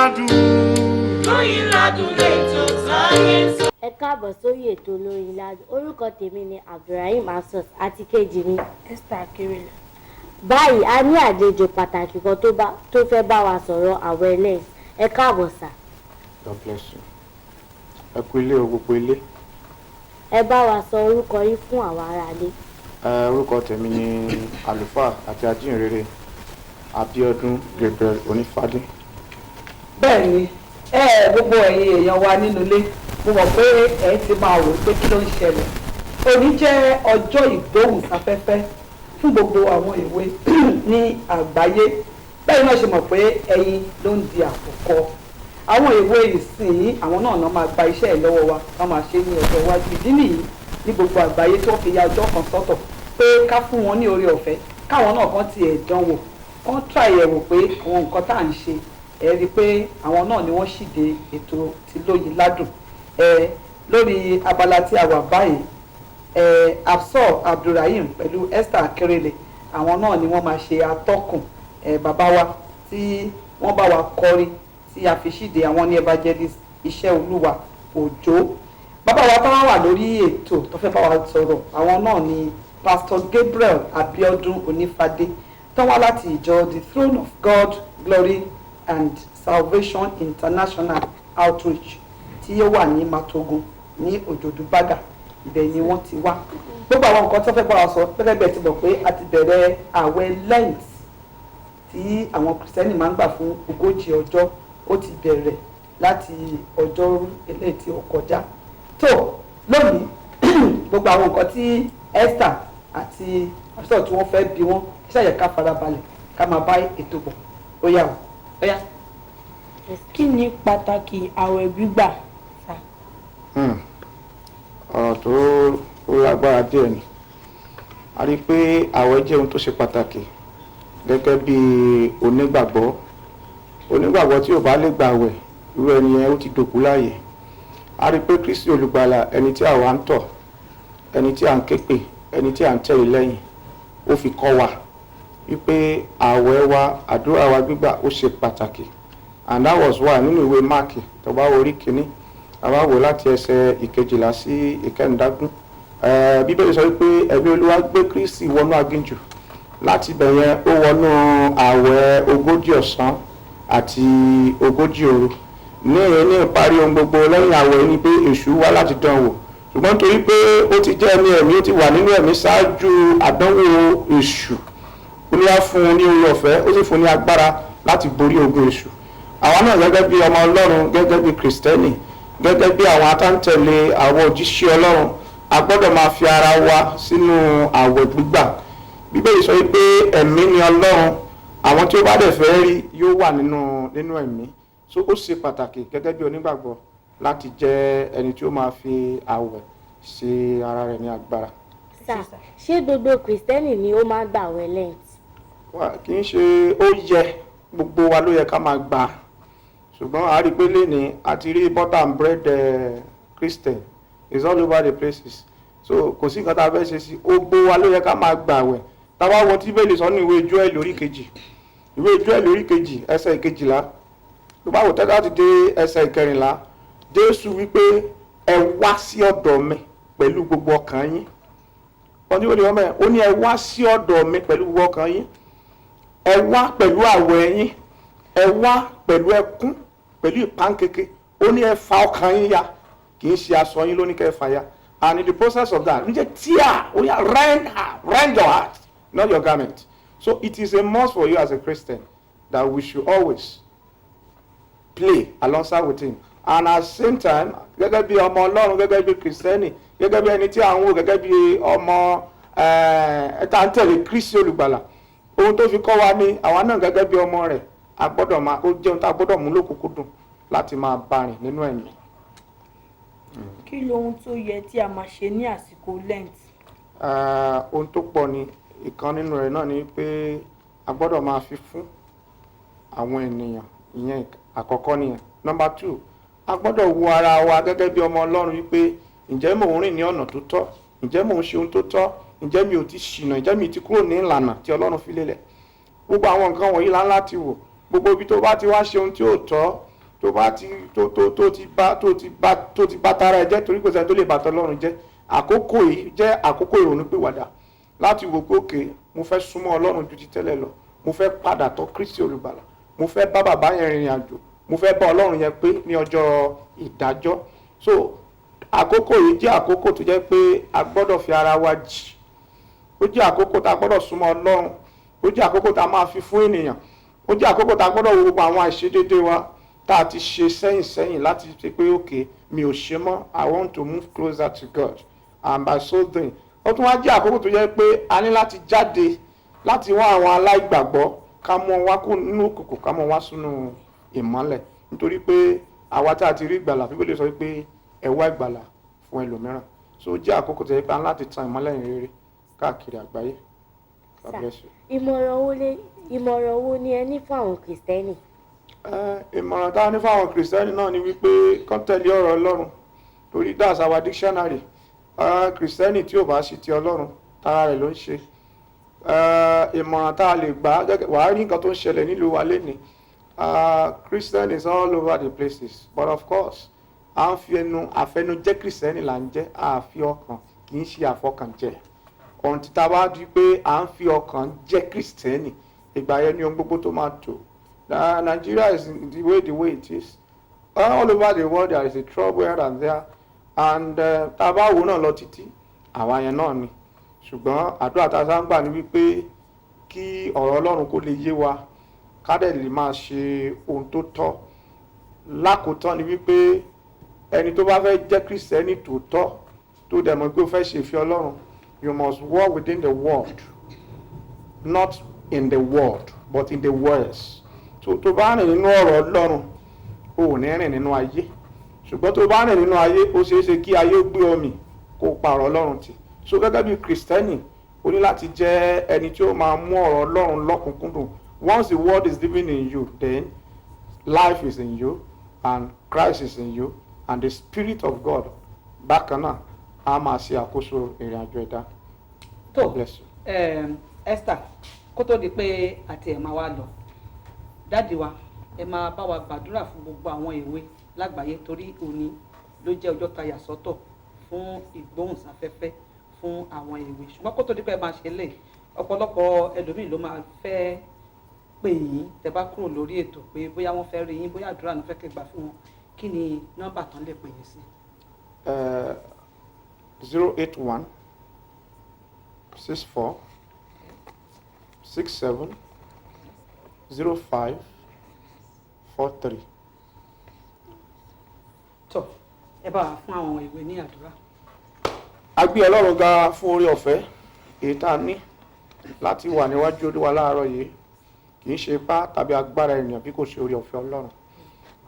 Lóyin Ládùn lètò sáyé sọ. Ẹ káàbọ̀ sórí ètò Lóyin Ládùn. Orúkọ tèmi ni Abdulrahim Asos àti kejì mi Esther Akérèlé. Báyìí a ní àlejò pàtàkì kan tó fẹ́ bá wa sọ̀rọ̀ àwọn ẹlẹ́yìn. Ẹ káàbọ̀ sà. God bless you. Ẹ kú ilé o, gbogbo ilé. Ẹ bá wa sọ orúkọ yín fún àwọn aráalé. Orúkọ tèmi ni àlùfáà àti ajínrere Abíọ́dún Gabriel Onífádé. Bẹ́ẹ̀ni, gbogbo ẹ̀yin èèyàn wa nínú ilé, mo mọ̀ pé ẹ ti máa rò pé kí ló ń ṣẹlẹ̀. Òní jẹ́ ọjọ́ ìgbóhùnsáfẹ́fẹ́ fún gbogbo àwọn ìwé ní àgbáyé. Bẹ́ẹ̀ náà ṣe mọ̀ pé ẹ̀yin ló ń di àkọ́kọ́. Àwọn ìwé ìsìn àwọn náà máa gba iṣẹ́ ẹ̀ lọ́wọ́ wa, wọ́n máa ṣe ní ọjọ́ iwájú. Ìdí nìyí ní gbogbo àgbáyé tó fi ya ọjọ́ kan sọ́tọ̀ pé ká fún wọn ní oore ọ̀fẹ́ káwọn náà kan tiẹ̀ dánwò wọ́n ṣàyẹ̀wò pé àwọn nǹkan tá à ń ṣe ẹ rí i pé àwọn náà ni wọ́n ṣìde ètò tí Lóyin Ládùn lórí abala tí a wà báyìí Absor Abdulrahim pẹ̀lú Esther Akérèlé àwọn náà ni wọ́n máa ṣe atọ́kùn bàbá wa tí wọ́n bá wa kọrin tí a fi ṣìde àwọn ní evangelist Iṣẹ́ Olúwa Òjó bàbá wa táwọn wà lórí ètò tó fẹ́ bá wa sọ̀rọ̀ àwọn náà ni Pastor Gabriel Abíọ́dún Onífádé tó wá láti ìjọ The Throne of God Glory and Salvation International Outreach tí ó wà ní Matogun ní Òjòdú Bàgà ibẹ̀ ni wọ́n ti wá gbogbo àwọn nǹkan tó fẹ́ bá wa sọ gẹ́gẹ́ bí ẹ ti mọ̀ pé a ti bẹ̀rẹ̀ àwẹ̀ Lent tí àwọn kìrìsìtẹ́nì máa ń gbà fún 40 ọjọ́ ó ti bẹ̀rẹ̀ láti ọjọ́rú eléyìí tí ó kọjá tó lónìí gbogbo àwọn nǹkan tí Esther àti Absor tí wọ́n fẹ́ bi wọ́n ṣàyẹ̀ ká farabalẹ̀ ká máa bá ètò bọ̀ ó yá o ó yá. Kí ni pàtàkì àwẹ̀ gbígbà? Ọ̀rọ̀ tó lágbára díẹ̀ ni a rí i pé àwẹ̀ jẹ́ ohun tó ṣe pàtàkì gẹ́gẹ́ bí onígbàgbọ́ tí ò bá lè gbà àwẹ̀ irú ẹni yẹn ó ti dòkú láàyè. A rí i pé Kristi olùgbàlà ẹni tí àwa ń tọ̀ ẹni tí à ń ké pè ẹni tí à ń tẹ̀lé lẹ́yìn ó fi kọ́ wa wípé àwẹ̀ wa àdúrà wa gbígbà ó ṣe pàtàkì and that was why nínú ìwé Máàkì tó bá wo orí kìíní àwa wò láti ẹsẹ̀ ìkejìlá sí ìkẹrìndínlógún Bíbélì sọ wípé ẹ̀mí Olúwa gbé Kristi wọnú aginjù láti ibẹ̀ yẹn ó wọnú àwẹ̀ 40 ọ̀sán àti 40 òru ní ìparí ohun gbogbo lẹ́yìn àwẹ̀ ni pé èṣù wá láti dán wò ṣùgbọ́n torí pé ó ti jẹ́ ẹ̀mí ó ti wà nínú ẹ̀mí ṣáájú àdánwò èṣù Olúwa fún un ní oore ọ̀fẹ́ ó sì fún un ní agbára láti borí ogun èṣù. Àwa náà gẹ́gẹ́ bí ọmọ Ọlọ́run gẹ́gẹ́ bí Kristẹni gẹ́gẹ́ bí àwọn atáǹtẹ̀lé àwọn òjíṣẹ́ Ọlọ́run a gbọ́dọ̀ máa fi ara wa sínú àwẹ̀ gbígbà. Bíbélì sọ wípé ẹ̀mí ni Ọlọ́run àwọn tí ó bá dẹ̀ fẹ́ rí yóò wà nínú ẹ̀mí so ó ṣe pàtàkì gẹ́gẹ́ bí onígbàgbọ́ láti jẹ́ ẹni tí ó máa fi àwẹ̀ ṣe ara rẹ̀ ní agbára. Sà, ṣé gbogbo Kristẹni ni ó máa ń gbà àwẹ̀ Lent? Kì í ṣe ó yẹ gbogbo wa ló yẹ ká máa gbà ṣùgbọ́n a rí pé lénìí àti rí butter and bread Christian is all over the places so kò sí nǹkan tá a fẹ́ ṣe sí gbogbo wa ló yẹ ká máa gbà àwẹ̀ tá a bá wọ tí Bíbélì sọ ní ìwé Jóẹ́lì orí kejì ẹsẹ̀ ìkejìlá tó bá wò tẹ́lẹ̀ láti dé ẹsẹ̀ ìkẹrìnlá Jésù wípé ẹ wá sí ọ̀dọ̀ mi pẹ̀lú gbogbo ọkàn yín ó ní ẹ wá sí ọ̀dọ̀ mi pẹ̀lú gbogbo ọkàn yín ẹ wá pẹ̀lú àwẹ̀ yín ẹ wá pẹ̀lú ẹkún pẹ̀lú ìpánkeke ó ní ẹ fa ọkàn yín ya kì í ṣe aṣọ yín lóní kẹ́ ẹ fà ya and in the process of that níjẹ́ tíà ó yà rend your heart not your garment so it is a must for you as a Christian that we should always play alongside with him and at the same time gẹ́gẹ́ bí ọmọ Ọlọ́run gẹ́gẹ́ bí Kristẹni gẹ́gẹ́ bí ẹni tí à ń wò gẹ́gẹ́ bí ọmọ ẹ̀ta ń tẹ̀lé Kristi olùgbàlà ohun tó fi kọ́ wa ní àwa náà gẹ́gẹ́ bí ọmọ rẹ̀ a gbọ́dọ̀ máa ó jẹun tá a gbọ́dọ̀ mú lókùnkúndùn láti máa bá rìn nínú ẹ̀mí. Kí lohun tó yẹ tí a máa ṣe ní àsìkò Lent? Ohun tó pọ̀ ni ìkan nínú rẹ̀ náà ni pé a gbọ́dọ̀ máa fi fún àwọn ènìyàn ìyẹn àkọ́kọ́ nìyẹn. Number 2 a gbọ́dọ̀ wo ara wa gẹ́gẹ́ bí ọmọ Ọlọ́run wípé ǹjẹ́ mò ń rìn ní ọ̀nà tó tọ́ ǹjẹ́ mò ń ṣe ohun tó tọ́ ǹjẹ́ mi ò ti ṣìnà ǹjẹ́ mi ti kúrò ní ìlànà tí Ọlọ́run fi lélẹ̀ gbogbo àwọn nǹkan wọ̀nyí láti wò gbogbo ibi tó bá ti wá ṣe ohun tí ò tọ́ tó bá ti bá tara ẹ jẹ́, torí kò sẹ́ni tó lè bá tọlọ́run jẹ́. Àkókò yìí jẹ́ àkókò ìrònúpìwàdà láti wò pé òkè mo fẹ́ súnmọ́ Ọlọ́run ju ti tẹ́lẹ̀ lọ, mo fẹ́ padà tọ̀ Kristi olùgbàlà, mo fẹ́ bá bàbá yẹn rìnrìn àjò, mo fẹ́ bá Ọlọ́run yẹn pé ní ọjọ́ ìdájọ́. So àkókò yìí jẹ́ àkókò tó jẹ́ pé a gbọ́dọ̀ fi ara wa jì, ó jẹ́ àkókò tá a gbọ́dọ̀ súnmọ́ Ọlọ́run, ó jẹ́ àkókò tá a máa fi fún ènìyàn, ó jẹ́ àkókò tá a gbọ́dọ̀ wo gbogbo àwọn àìṣedédé wa tá a ti ṣe sẹ́yìn láti ṣe pé òkè mi ò ṣe mọ́, I want to move closer to God, and by so doing ó tún wá jẹ́ àkókò tó jẹ́ pé a ní láti jáde láti wá àwọn aláìgbàgbọ́ ká mọ́ wá kó nínú òkùnkùn ká mọ́ wá sínú ìmọ́lẹ̀, nítorí pé àwa tá a ti rí ìgbàlà Bíbélì sọ pé ẹ wá ìgbàlà fún ẹlòmíràn. So ó jẹ́ àkókò tó jẹ́ pé a ní láti tan ìmọ́lẹ̀ ìrere káàkiri àgbáyé. God bless you. Ìmọ̀ràn wo ni ẹ ní fún àwọn Kìrìsìtẹ́nì? Ìmọ̀ràn tá a ní fún àwọn Kìrìsìtẹ́nì náà ni wípé kán tẹ̀lé ọ̀rọ̀ Ọlọ́run, torí that's our dictionary. Kìrìsìtẹ́nì tí ò bá sí ti Ọlọ́run tara rẹ̀ ló ń ṣe. Ìmọ̀ràn tá a lè gbà wàá rí nǹkan tó ń ṣẹlẹ̀ nílùú wa lénìí. Christian is all over the places, but of course à ń fi àfẹnujẹ́ Kìrìsìtẹ́nì là ń jẹ́, àfi ọkàn kì í ṣe àfọkànjẹ́. Ohun tí tá a bá di pé à ń fi ọkàn jẹ́ Kìrìsìtẹ́nì, ìgbà yẹn ni ohun gbogbo tó máa tò. Nigeria is the way it is. All over the world there is a trouble here and there, and tá a bá wò náà lọ títí àwa yẹn náà ni. Ṣùgbọ́n àdúrà tá a sá ń gbà ní wípé kí ọ̀rọ̀ Ọlọ́run kó lè yé wa, ká dẹ̀ lè máa ṣe ohun tó tọ́. Lákòótán ni wípé ẹni tó bá fẹ́ jẹ́ Kìrìsìtẹ́nì tòótọ́ tó dẹ̀ mọ̀ pé ó fẹ́ ṣe ìfẹ́ Ọlọ́run, you must walk within the world, not in the world but in the words. tó bá rìn nínú ọ̀rọ̀ Ọlọ́run o ò ní rìn nínú ayé, ṣùgbọ́n tó bá rìn nínú ayé ó ṣeé ṣe kí ayé gbé omi kó pa ọ̀rọ̀ Ọlọ́run tì. So gẹ́gẹ́ bí Kìrìsìtẹ́nì o ní láti jẹ́ ẹni tí ó máa mú ọ̀rọ̀ Ọlọ́run lọ́kùnkúndùn. Once the word is living in you, then life is in you and Christ is in you and the Spirit of God bákan náà a máa ṣe àkóso ìrìn àjò ẹ̀dá. tó God bless you. Esther, kó tó di pé àti ẹ̀ máa wá lọ, dáàdi wa ẹ máa bá wa gbàdúrà fún gbogbo àwọn èwe lágbàáyé, torí òní ló jẹ́ ọjọ́ tá a yà sọ́tọ̀ fún ìgbóhùnsáfẹ́fẹ́ fún àwọn èwe. Ṣùgbọ́n kó tó di pé ẹ máa ṣe lè, ọ̀pọ̀lọpọ̀ ẹlòmíì ló máa fẹ́ pè yín tẹ́ bá kúrò lórí ètò pé bóyá wọ́n fẹ́ rí yín, bóyá àdúrà ló fẹ́ kẹ́ gbà fún wọn. Kí ni nọ́mbà tán lè pè yín sí? 081 64 67 05 43. Tó ẹ bá wa fún àwọn ìwé ní àdúrà. A gbé Ọlọ́run ga fún oore ọ̀fẹ́ èyí tá a ní láti wà níwájú Olúwa láàárọ̀ yìí, kì í ṣe ipá tàbí agbára ènìyàn bí kò ṣe oore ọ̀fẹ́ Ọlọ́run.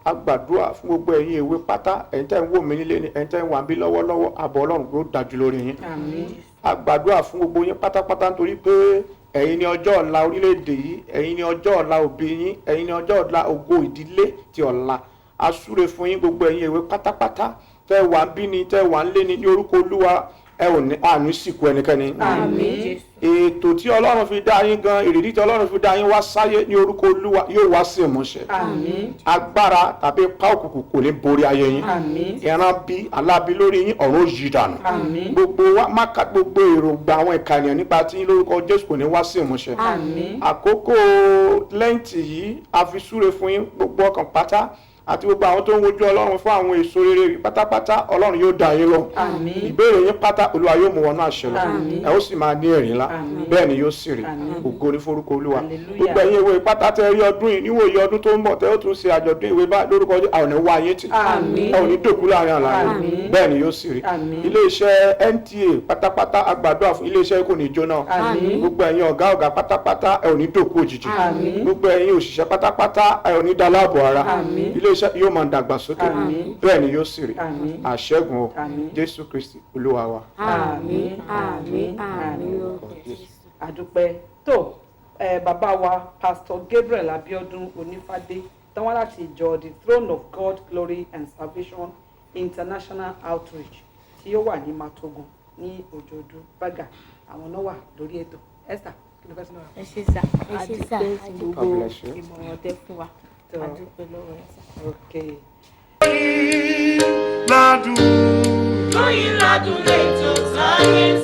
A gbàdúrà fún gbogbo ẹ̀yin èwe pátá, ẹ̀yin tẹ́ ń wò mí nílé ni, ẹ̀yin tẹ́ ń wà bí lọ́wọ́lọ́wọ́, ààbò Ọlọ́run yóò dájú lórí yín. Àmín. A gbàdúrà fún gbogbo yín pátápátá nítorí pé ẹ̀yin ni ọjọ́ ọ̀la orílẹ̀-èdè yìí, ẹ̀yin ni ọjọ́ ọ̀la òbí yín, ẹ̀yin ni ọjọ́ ọ̀la ògo ìdílé ti ọ̀la. A súre fún yín gbogbo ẹ̀yin èwe pátápátá tẹ́ wà ń bí ni, tẹ́ wà ń lé ni, ní orúkọ Olúwa ẹ ò ní àánú sìnkú ẹnikẹ́ni. Àmín. Ètò tí Ọlọ́run fi dá yín gan, ìrírí tí Ọlọ́run fi dá yín wá sáyé ní orúkọ Olúwa yóò wá sí ìmúṣẹ. Àmín. Agbára tàbí ipá òkùnkùn kò ní borí ayé yín. Àmín. Ìran bí alábí lórí yín ọ̀run yí dànù. Àmín. Gbogbo wa má ka gbogbo èròǹgbà àwọn ìkànnì nípa tí yín lórúkọ Jésù kò ní wá sí ìmúṣẹ. Àmín. Àkókò lẹ́ǹtì yìí a fi súre fún yín gbogbo ọkàn pátá àti gbogbo àwọn tó ń wojú Ọlọ́run fún àwọn èso rere pátápátá Ọlọ́run yóò dá yín lọ. Àmín. Ìbéèrè yín pátá Olúwa yóò mú wọnú àṣẹ lọ. Àmín. Ẹ ó sì máa ní ẹ̀rí ńlá. Àmín. Bẹ́ẹ̀ ni yóò sì rí. Àmín. Ògo ní forúkọ Olúwa. Hallelujah. Gbogbo ẹ̀yin ìwé pátá tẹ́ rí ọdún yìí níwòye ọdún tó ń bọ̀ tẹ́ ó tún ṣe àjọ̀dún ìwé bá lórúkọ Jésù, àwọn ò ní wá yín tì. Àmín. Ẹ ò ní dòkú láàrin àlá yín. Àmín. Bẹ́ẹ̀ ni yóò sì rí. Àmín. Ilé-iṣẹ́ NTA pátápátá a gbàdúrà fún ilé-iṣẹ́ kò ní jóná. Àmín. Gbogbo ẹ̀yin ọ̀gá pátápátá ẹ ò ní dòkú òjijì. Àmín. Gbogbo ẹ̀yin òṣìṣẹ́ pátápátá ẹ ò ní dá láàbò ara. Àmín. Ilé-iṣẹ́ yóò máa dàgbàsókè. Àmín. Bẹ́ẹ̀ ni yóò sì rí. Àmín. Àṣẹ́gun o. Àmín. Jésù Kristi Olúwa wa. Àmín, àmín, àmín lórúkọ Jésù. Àdúpẹ́. Tó bàbá wa Pastor Gabriel Abiodun Onífádé tán wá láti ìjọ The Throne of God Glory and Salvation International Outreach tí ó wà ní Matogun ní Òjòdú Bágà, àwọn náà wà lórí ètò. Esther, kí ló fẹ́ sọ náà? ẹ ṣé sà, Ẹ ṣé sà. àdúpẹ́ fún God gbogbo bless you. ìmọ̀ràn tẹ́ fún wa. àdúpẹ́ lọ́wọ́ ẹ̀ sà. Okay. Lóyìn ládùn lẹ́tọ̀ sáyẹ́nsì.